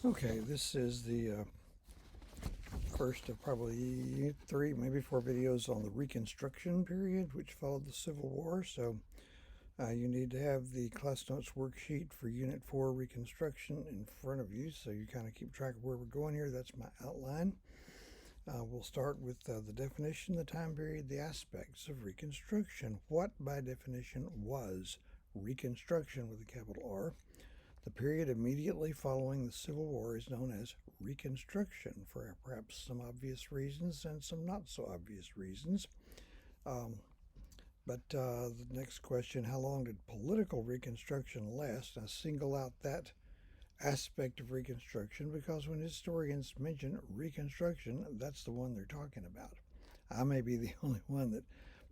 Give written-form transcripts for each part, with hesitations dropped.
Okay, this is the first of probably 3, maybe 4 videos on the Reconstruction period, which followed the Civil War. So you need to have the class notes worksheet for Unit 4 Reconstruction in front of you, so you kind of keep track of where we're going here. That's my outline. We'll start with the definition, the time period, the aspects of Reconstruction. What, by definition, was Reconstruction with a capital R? The period immediately following the Civil War is known as Reconstruction for perhaps some obvious reasons and some not so obvious reasons. But the next question, how long did political Reconstruction last? I single out that aspect of Reconstruction because when historians mention Reconstruction, that's the one they're talking about. I may be the only one that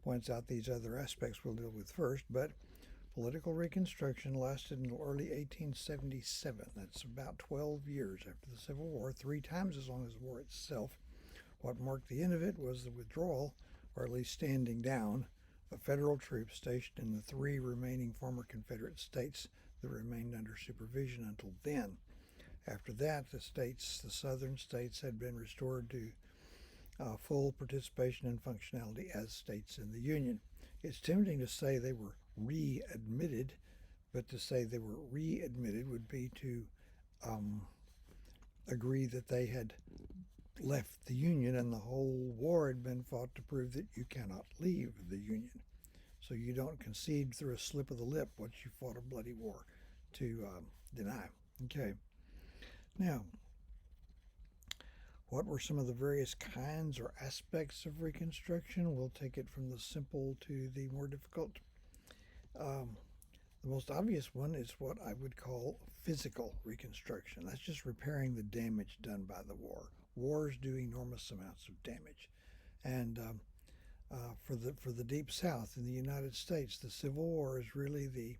points out these other aspects we'll deal with first, but political Reconstruction lasted until early 1877. That's about 12 years after the Civil War, 3 times as long as the war itself. What marked the end of it was the withdrawal, or at least standing down, of federal troops stationed in the 3 remaining former Confederate states that remained under supervision until then. After that, the southern states, had been restored to full participation and functionality as states in the Union. It's tempting to say they were readmitted, but to say they were readmitted would be to agree that they had left the Union and the whole war had been fought to prove that you cannot leave the Union. So you don't concede through a slip of the lip once you fought a bloody war to deny. Okay. Now, what were some of the various kinds or aspects of Reconstruction? We'll take it from the simple to the more difficult. The most obvious one is what I would call physical Reconstruction. That's just repairing the damage done by the war. Wars do enormous amounts of damage. And for the Deep South in the United States, the Civil War is really the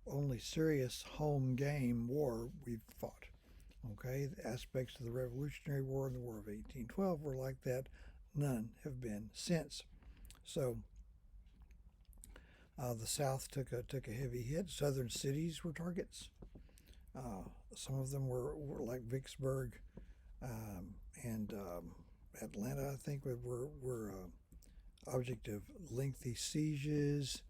only serious home game war we've fought. Okay, the aspects of the Revolutionary War and the War of 1812 were like that. None have been since. So the South took a heavy hit. Southern cities were targets. Some of them were like Vicksburg and Atlanta, I think, were object of lengthy sieges.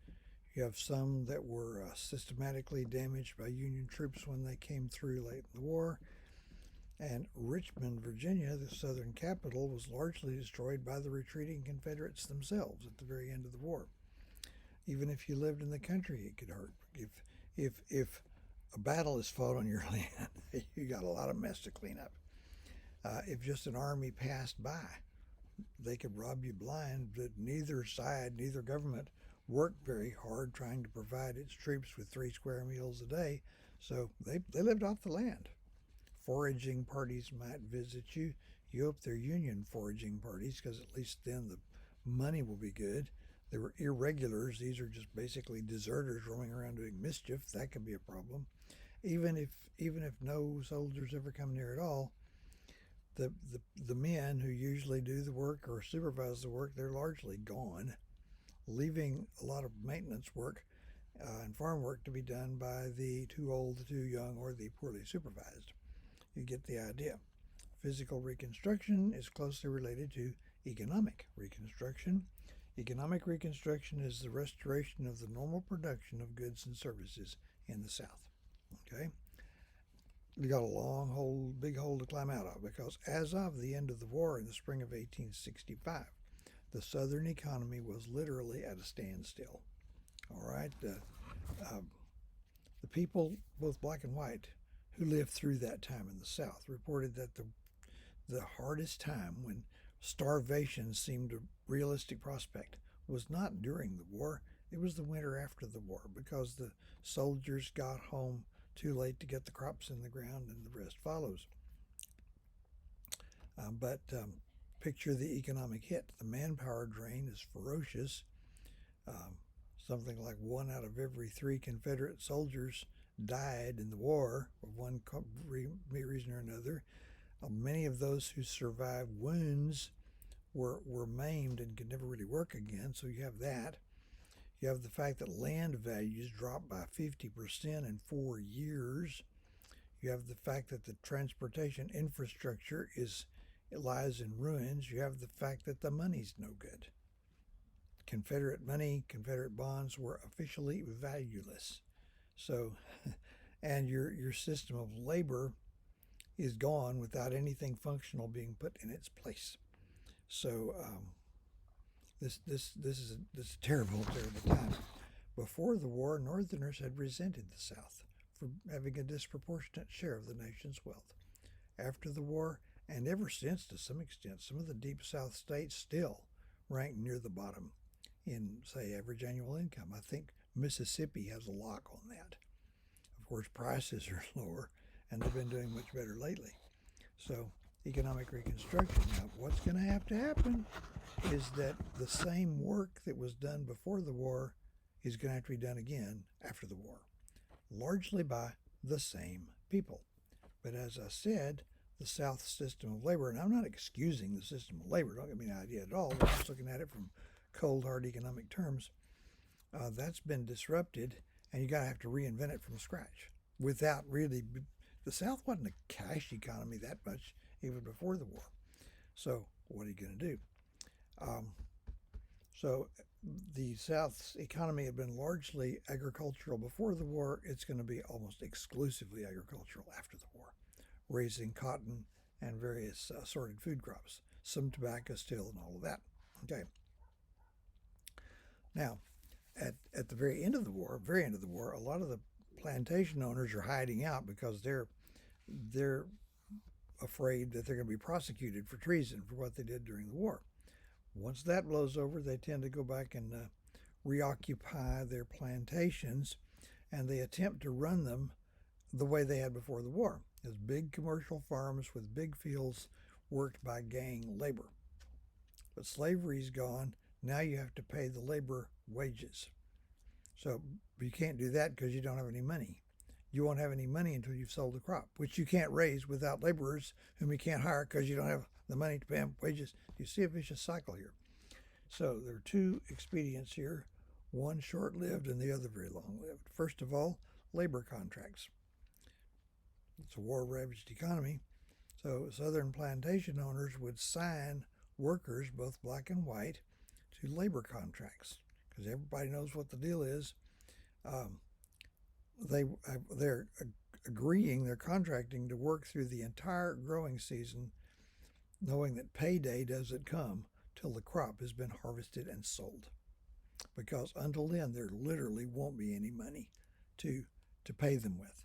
You have some that were systematically damaged by Union troops when they came through late in the war. And Richmond, Virginia, the southern capital, was largely destroyed by the retreating Confederates themselves at the very end of the war. Even if you lived in the country, it could hurt. If a battle is fought on your land, you got a lot of mess to clean up. If just an army passed by, they could rob you blind. But neither side, neither government, worked very hard trying to provide its troops with 3 square meals a day, so they lived off the land. Foraging parties might visit you. You hope they're Union foraging parties because at least then the money will be good. They were irregulars. These are just basically deserters roaming around doing mischief. That could be a problem. Even if no soldiers ever come near at all, the men who usually do the work or supervise the work, they're largely gone, leaving a lot of maintenance work and farm work to be done by the too old, the too young, or the poorly supervised. You get the idea. Physical Reconstruction is closely related to economic Reconstruction. Economic Reconstruction is the restoration of the normal production of goods and services in the South. Okay? We got a big hole to climb out of because as of the end of the war in the spring of 1865, the Southern economy was literally at a standstill. All right? The people, both black and white, who lived through that time in the South reported that the hardest time when starvation seemed a realistic prospect was not during the war. It was the winter after the war because the soldiers got home too late to get the crops in the ground and the rest follows. But picture the economic hit. The manpower drain is ferocious. Something like 1 out of every 3 Confederate soldiers died in the war for one reason or another. Many of those who survived wounds were maimed and could never really work again. So you have that. You have the fact that land values dropped by 50% in 4 years. You have the fact that the transportation infrastructure it lies in ruins. You have the fact that the money's no good. Confederate money, Confederate bonds were officially valueless. So, and your system of labor is gone without anything functional being put in its place. So this is a terrible time. Before the war, Northerners had resented the South for having a disproportionate share of the nation's wealth. After the war, and ever since to some extent, some of the Deep South states still rank near the bottom in, say, average annual income. I think Mississippi has a lock on that. Of course, prices are lower, and they've been doing much better lately. So, economic reconstruction. Now, what's going to happen is that the same work that was done before the war is going to have to be done again after the war, largely by the same people. But as I said, the South system of labor, and I'm not excusing the system of labor, don't get me an idea at all, we're just looking at it from cold, hard economic terms, that's been disrupted, and you got to have to reinvent it from scratch without really, the South wasn't a cash economy that much even before the war. So what are you going to do? So the South's economy had been largely agricultural before the war. It's going to be almost exclusively agricultural after the war, raising cotton and various assorted food crops, some tobacco still, and all of that. Okay. Now, at the very end of the war, a lot of the plantation owners are hiding out because they're afraid that they're going to be prosecuted for treason for what they did during the war. Once that blows over, they tend to go back and reoccupy their plantations, and they attempt to run them the way they had before the war, as big commercial farms with big fields worked by gang labor. But slavery's gone. Now you have to pay the labor wages. So you can't do that because you don't have any money. You won't have any money until you've sold the crop, which you can't raise without laborers whom you can't hire because you don't have the money to pay them wages. You see a vicious cycle here. So there are two expedients here, one short-lived and the other very long-lived. First of all, labor contracts. It's a war-ravaged economy. So Southern plantation owners would sign workers, both black and white, to labor contracts because everybody knows what the deal is. They're agreeing, they're contracting to work through the entire growing season, knowing that payday doesn't come till the crop has been harvested and sold. Because until then, there literally won't be any money to pay them with.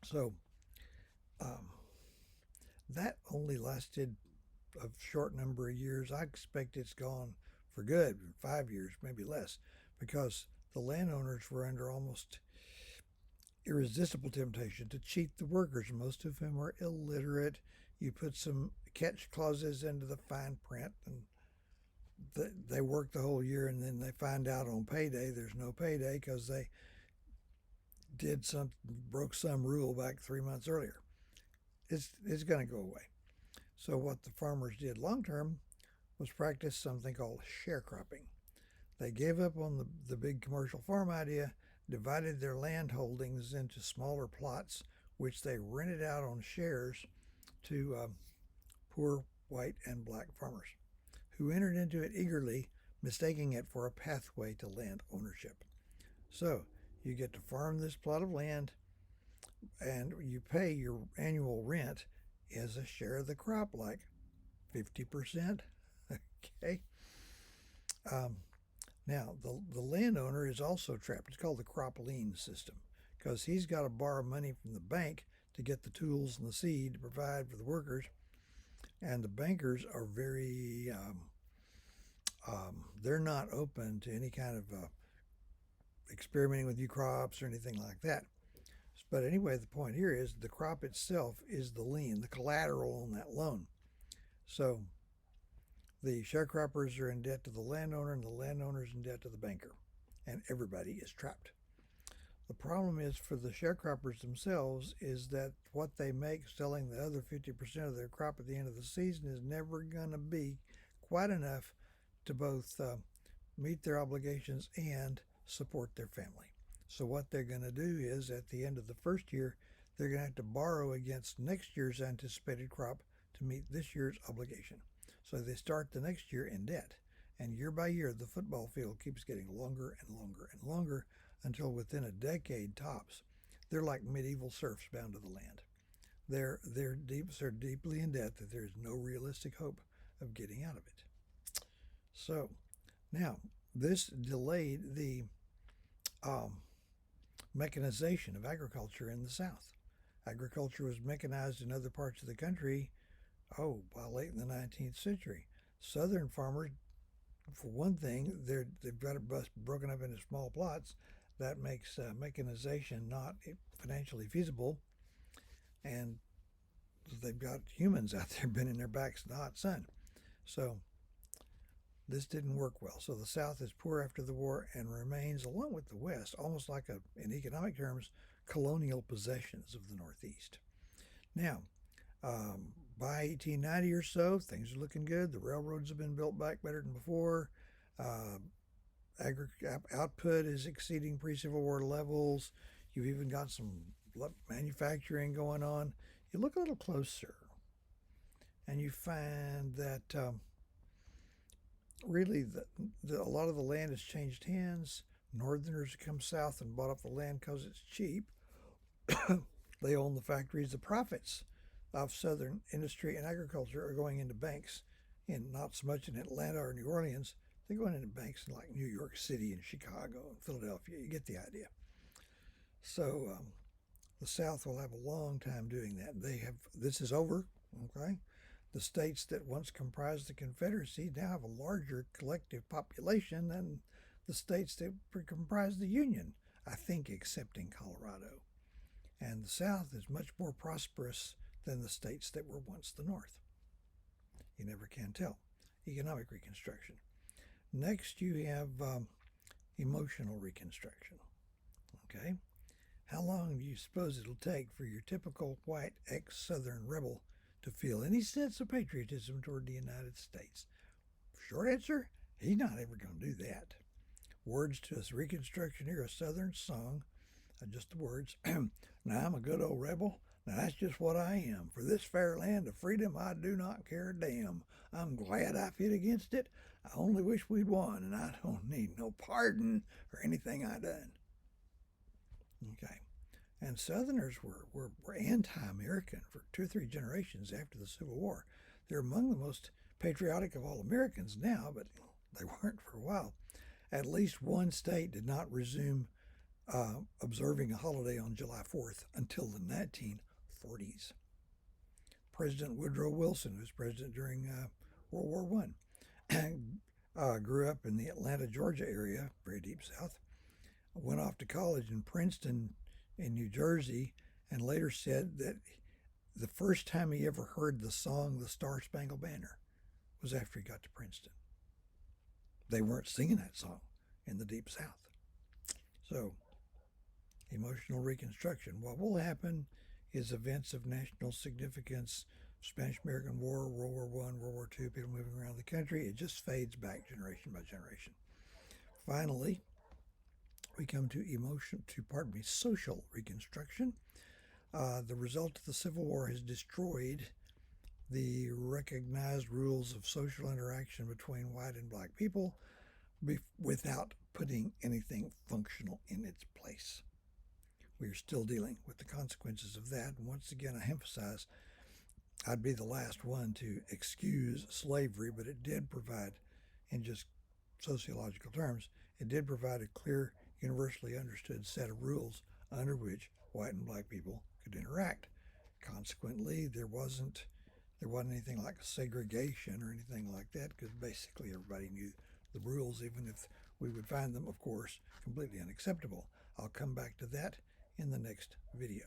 So that only lasted a short number of years. I expect it's gone for good, 5 years, maybe less, because the landowners were under almost irresistible temptation to cheat the workers, most of whom are illiterate. You put some catch clauses into the fine print, and they work the whole year, and then they find out on payday there's no payday because they broke some rule back 3 months earlier. It's going to go away. So what the farmers did long term was practice something called sharecropping. They gave up on the big commercial farm idea, divided their land holdings into smaller plots, which they rented out on shares to poor white and black farmers, who entered into it eagerly, mistaking it for a pathway to land ownership. So you get to farm this plot of land, and you pay your annual rent as a share of the crop, like 50%. Okay. Now, the landowner is also trapped. It's called the crop lien system because he's got to borrow money from the bank to get the tools and the seed to provide for the workers. And the bankers are very, they're not open to any kind of experimenting with new crops or anything like that. But anyway, the point here is the crop itself is the lien, the collateral on that loan. So the sharecroppers are in debt to the landowner, and the landowner is in debt to the banker, and everybody is trapped. The problem is for the sharecroppers themselves is that what they make selling the other 50% of their crop at the end of the season is never going to be quite enough to both meet their obligations and support their family. So what they're going to do is at the end of the first year, they're going to have to borrow against next year's anticipated crop to meet this year's obligation. So they start the next year in debt. And year by year, the football field keeps getting longer and longer and longer until within a decade tops, they're like medieval serfs bound to the land. They're deeply in debt that there's no realistic hope of getting out of it. So now this delayed the mechanization of agriculture in the South. Agriculture was mechanized in other parts of the country, by late in the 19th century. Southern farmers, for one thing, they've got it broken up into small plots. That makes mechanization not financially feasible. And they've got humans out there bending their backs in the hot sun. So this didn't work well. So the South is poor after the war and remains, along with the West, almost like, in economic terms, colonial possessions of the Northeast. Now, by 1890 or so, things are looking good. The railroads have been built back better than before. Output is exceeding pre-Civil War levels. You've even got some manufacturing going on. You look a little closer, and you find that really a lot of the land has changed hands. Northerners have come south and bought up the land because it's cheap. They own the factories. The profits of Southern industry and agriculture are going into banks, and not so much in Atlanta or New Orleans. They're going into banks in like New York City and Chicago and Philadelphia. You get the idea. So the South will have a long time doing that. This is over, okay? The states that once comprised the Confederacy now have a larger collective population than the states that comprised the Union, I think, excepting Colorado. And the South is much more prosperous than the states that were once the North. You never can tell. Economic Reconstruction. Next, you have emotional Reconstruction. Okay? How long do you suppose it'll take for your typical white ex-Southern rebel to feel any sense of patriotism toward the United States? Short answer, he's not ever going to do that. Words to his Reconstruction era Southern song, just the words. Now I'm a good old rebel. Now that's just what I am. For this fair land of freedom, I do not care a damn. I'm glad I fit against it. I only wish we'd won, and I don't need no pardon for anything I done. Okay. And Southerners were anti-American for 2 or 3 generations after the Civil War. They're among the most patriotic of all Americans now, but they weren't for a while. At least one state did not resume observing a holiday on July 4th until the 1940s. President Woodrow Wilson, who was president during World War I, grew up in the Atlanta, Georgia area, very deep south, went off to college in Princeton in New Jersey, and later said that the first time he ever heard the song The Star-Spangled Banner was after he got to Princeton. They weren't singing that song in the Deep South. So, emotional Reconstruction. What will happen is events of national significance, Spanish-American War, World War I, World War II, people moving around the country. It just fades back generation by generation. Finally, we come to social Reconstruction. The result of the Civil War has destroyed the recognized rules of social interaction between white and black people without putting anything functional in its place. We are still dealing with the consequences of that. And once again, I emphasize, I'd be the last one to excuse slavery, but it did provide, in just sociological terms, it did provide a clear, universally understood set of rules under which white and black people could interact. Consequently, there wasn't anything like segregation or anything like that, because basically everybody knew the rules, even if we would find them, of course, completely unacceptable. I'll come back to that in the next video.